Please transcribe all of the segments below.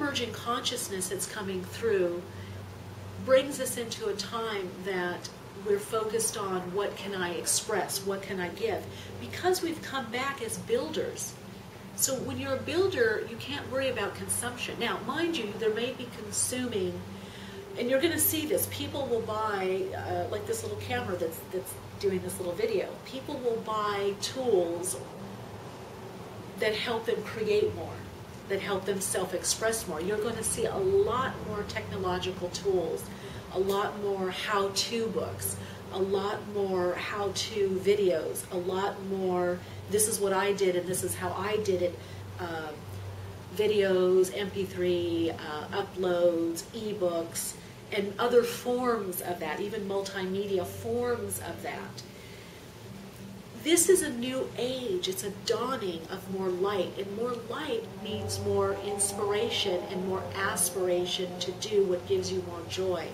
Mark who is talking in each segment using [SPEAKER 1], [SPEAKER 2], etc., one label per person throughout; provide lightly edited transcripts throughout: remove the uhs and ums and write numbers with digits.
[SPEAKER 1] emerging consciousness that's coming through brings us into a time that we're focused on what can I express, what can I give, because we've come back as builders. So when you're a builder, you can't worry about consumption. Now, mind you, there may be consuming, and you're going to see this. People will buy, like this little camera that's doing this little video. People will buy tools that help them create more, that help them self-express more. You're going to see a lot more technological tools, a lot more how-to books, a lot more how-to videos, a lot more, this is what I did and this is how I did it, videos, MP3, uploads, ebooks, and other forms of that, even multimedia forms of that. This is a new age. It's a dawning of more light, and more light means more inspiration and more aspiration to do what gives you more joy.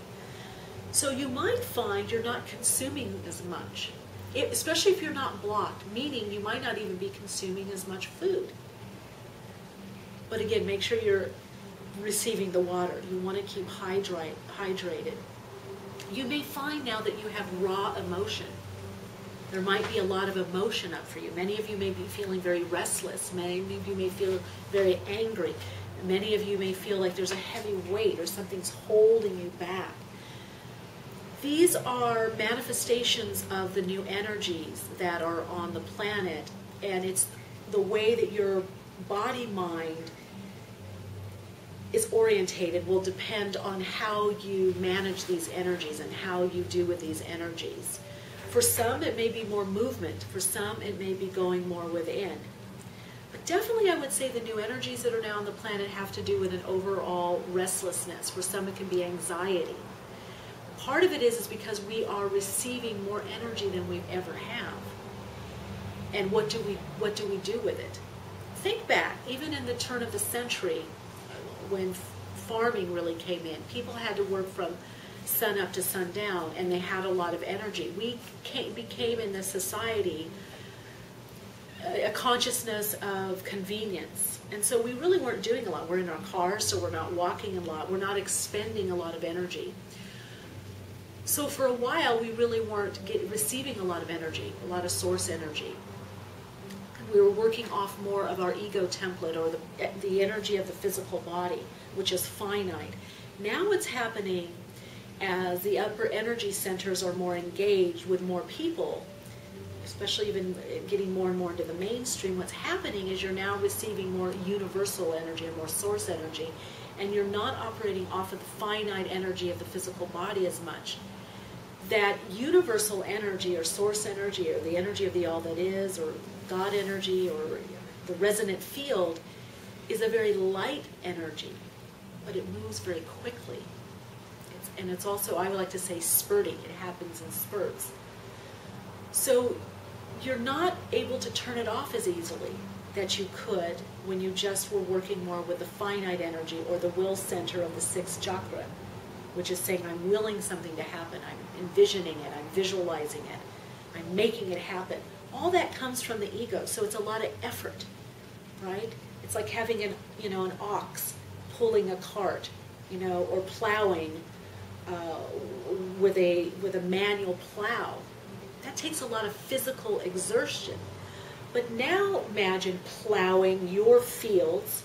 [SPEAKER 1] So you might find you're not consuming as much, especially if you're not blocked, meaning you might not even be consuming as much food. But again, make sure you're receiving the water. You want to keep hydrated. You may find now that you have raw emotion. There might be a lot of emotion up for you. Many of you may be feeling very restless. Many of you may feel very angry. Many of you may feel like there's a heavy weight or something's holding you back. These are manifestations of the new energies that are on the planet, and it's the way that your body-mind is orientated will depend on how you manage these energies and how you do with these energies. For some, it may be more movement. For some, it may be going more within. But definitely, I would say the new energies that are now on the planet have to do with an overall restlessness. For some, it can be anxiety. Part of it is because we are receiving more energy than we've ever have. And what do we do with it? Think back, even in the turn of the century, when farming really came in, people had to work from sun up to sundown, and they had a lot of energy. We became in this society a consciousness of convenience, and so we really weren't doing a lot. We're in our cars, so we're not walking a lot. We're not expending a lot of energy. So for a while, we really weren't receiving a lot of energy, a lot of source energy. We were working off more of our ego template, or the energy of the physical body, which is finite. Now what's happening as the upper energy centers are more engaged with more people, especially even getting more and more into the mainstream, what's happening is you're now receiving more universal energy and more source energy, and you're not operating off of the finite energy of the physical body as much. That universal energy or source energy or the energy of the all that is or God energy or the resonant field is a very light energy, but it moves very quickly. And it's also, I would like to say, spurting. It happens in spurts. So you're not able to turn it off as easily that you could when you just were working more with the finite energy or the will center of the sixth chakra, which is saying I'm willing something to happen, I'm envisioning it, I'm visualizing it, I'm making it happen. All that comes from the ego, so it's a lot of effort, right? It's like having an ox pulling a cart, or plowing with a manual plow. That takes a lot of physical exertion. But now imagine plowing your fields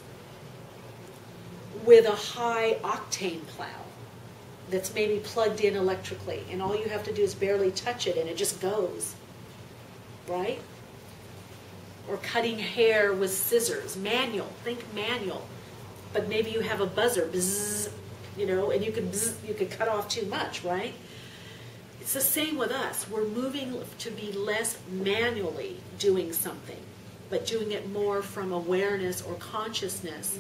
[SPEAKER 1] with a high octane plow that's maybe plugged in electrically, and all you have to do is barely touch it and it just goes, right? Or cutting hair with scissors, manual, think manual, but maybe you have a buzzer, bzzz, and you could cut off too much, right? It's the same with us. We're moving to be less manually doing something, but doing it more from awareness or consciousness.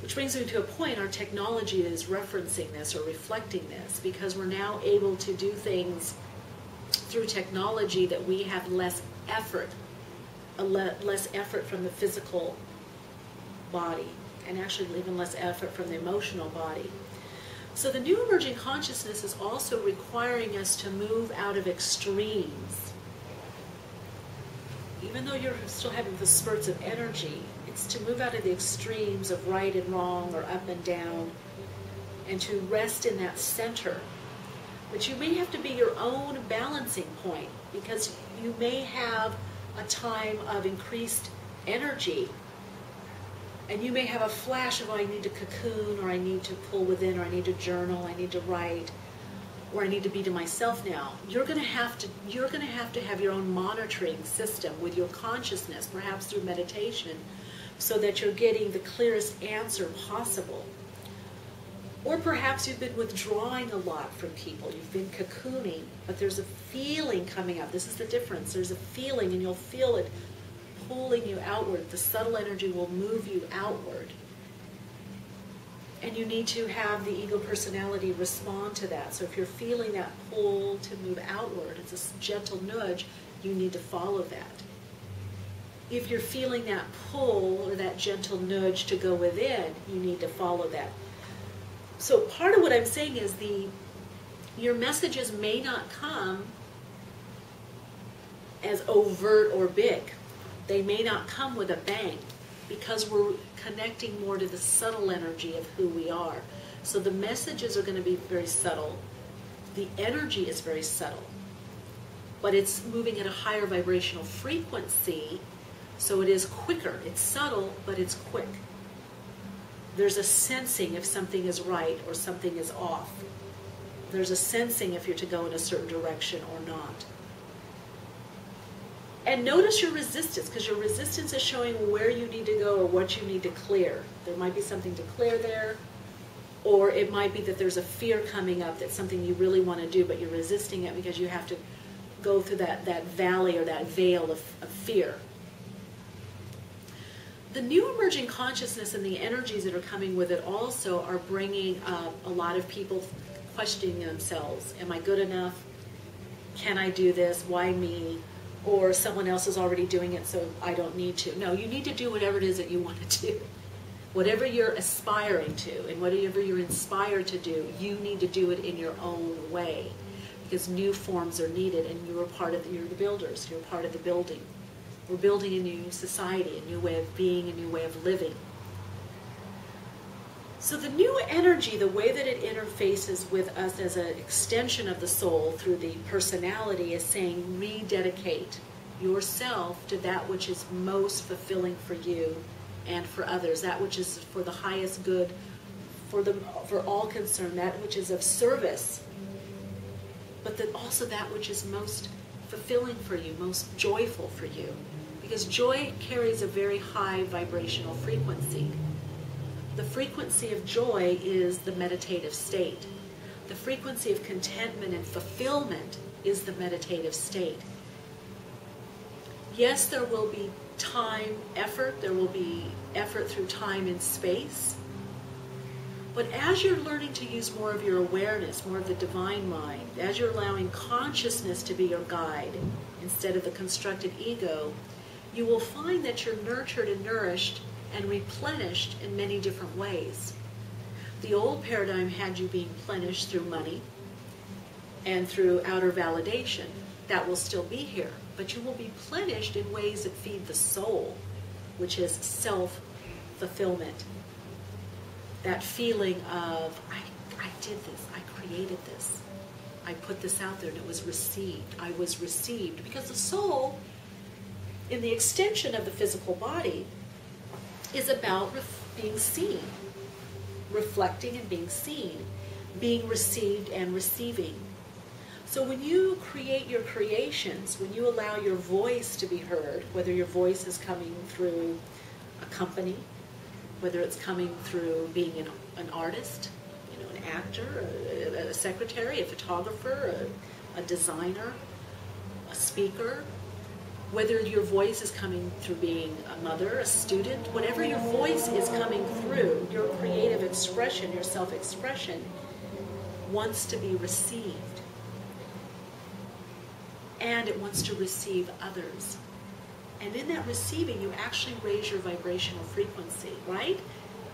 [SPEAKER 1] Which brings me to a point, our technology is referencing this or reflecting this, because we're now able to do things through technology that we have less effort, less effort from the physical body, and actually even less effort from the emotional body. So the new emerging consciousness is also requiring us to move out of extremes. Even though you're still having the spurts of energy, balance, to move out of the extremes of right and wrong or up and down, and to rest in that center. But you may have to be your own balancing point, because you may have a time of increased energy, and you may have a flash of, oh, I need to cocoon, or I need to pull within, or I need to journal, I need to write, or I need to be to myself now. You're going to have to have your own monitoring system with your consciousness, perhaps through meditation, so that you're getting the clearest answer possible. Or perhaps you've been withdrawing a lot from people. You've been cocooning, but there's a feeling coming up. This is the difference. There's a feeling, and you'll feel it pulling you outward. The subtle energy will move you outward. And you need to have the ego personality respond to that. So if you're feeling that pull to move outward, it's a gentle nudge, you need to follow that. If you're feeling that pull or that gentle nudge to go within, you need to follow that. So part of what I'm saying is your messages may not come as overt or big. They may not come with a bang, because we're connecting more to the subtle energy of who we are. So the messages are going to be very subtle. The energy is very subtle. But it's moving at a higher vibrational frequency, so it is quicker. It's subtle, but it's quick. There's a sensing if something is right or something is off. There's a sensing if you're to go in a certain direction or not. And notice your resistance, because your resistance is showing where you need to go or what you need to clear. There might be something to clear there, or it might be that there's a fear coming up that's something you really want to do, but you're resisting it because you have to go through that valley or that veil of fear. The new emerging consciousness and the energies that are coming with it also are bringing up a lot of people questioning themselves. Am I good enough? Can I do this? Why me? Or someone else is already doing it, so I don't need to. No, you need to do whatever it is that you want to do. Whatever you're aspiring to and whatever you're inspired to do, you need to do it in your own way, because new forms are needed, and you're the builders. You're part of the building. We're building a new society, a new way of being, a new way of living. So the new energy, the way that it interfaces with us as an extension of the soul through the personality, is saying rededicate yourself to that which is most fulfilling for you and for others, that which is for the highest good for all concerned, that which is of service, but that also that which is most fulfilling for you, most joyful for you. Because joy carries a very high vibrational frequency. The frequency of joy is the meditative state. The frequency of contentment and fulfillment is the meditative state. Yes, there will be time, effort. There will be effort through time and space. But as you're learning to use more of your awareness, more of the divine mind, as you're allowing consciousness to be your guide instead of the constructed ego, you will find that you're nurtured and nourished and replenished in many different ways. The old paradigm had you being replenished through money and through outer validation. That will still be here, but you will be replenished in ways that feed the soul, which is self-fulfillment. That feeling of, I did this, I created this, I put this out there and it was received. I was received. Because the soul, in the extension of the physical body, is about being seen, reflecting and being seen, being received and receiving. So when you create your creations, when you allow your voice to be heard, whether your voice is coming through a company, whether it's coming through being an artist, an actor, a secretary, a photographer, a designer, a speaker, whether your voice is coming through being a mother, a student, whatever your voice is coming through, your creative expression, your self-expression, wants to be received. And it wants to receive others. And in that receiving, you actually raise your vibrational frequency, right?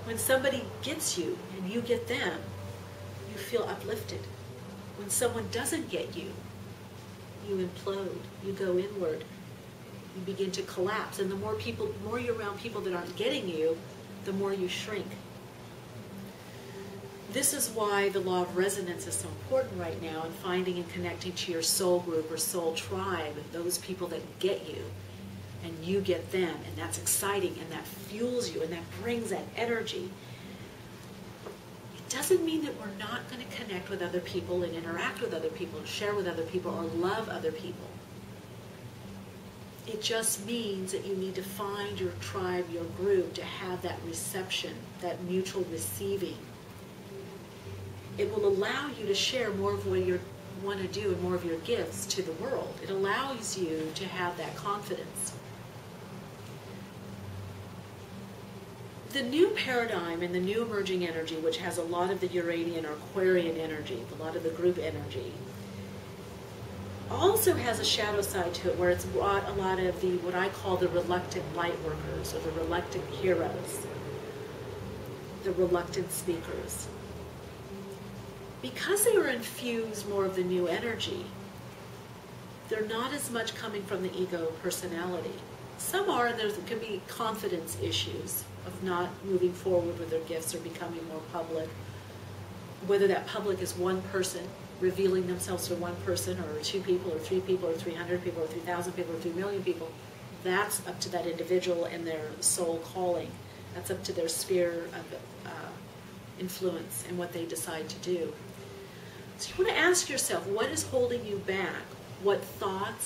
[SPEAKER 1] When somebody gets you and you get them, you feel uplifted. When someone doesn't get you, you implode, you go inward. You begin to collapse. And the more you're around people that aren't getting you, the more you shrink. This is why the law of resonance is so important right now, in finding and connecting to your soul group or soul tribe, those people that get you, and you get them, and that's exciting, and that fuels you, and that brings that energy. It doesn't mean that we're not going to connect with other people and interact with other people and share with other people or love other people. It just means that you need to find your tribe, your group, to have that reception, that mutual receiving. It will allow you to share more of what you want to do and more of your gifts to the world. It allows you to have that confidence. The new paradigm and the new emerging energy, which has a lot of the Uranian or Aquarian energy, a lot of the group energy, also has a shadow side to it where it's brought a lot of the, what I call the reluctant light workers, or the reluctant heroes, the reluctant speakers. Because they are infused more of the new energy, they're not as much coming from the ego personality. Some are, and there can be confidence issues of not moving forward with their gifts or becoming more public. Whether that public is one person revealing themselves to one person, or two people, or 3 people, or 300 people, or 3,000 people, or 3 million people, that's up to that individual and their soul calling. That's up to their sphere of influence and what they decide to do. So you want to ask yourself, what is holding you back? What thoughts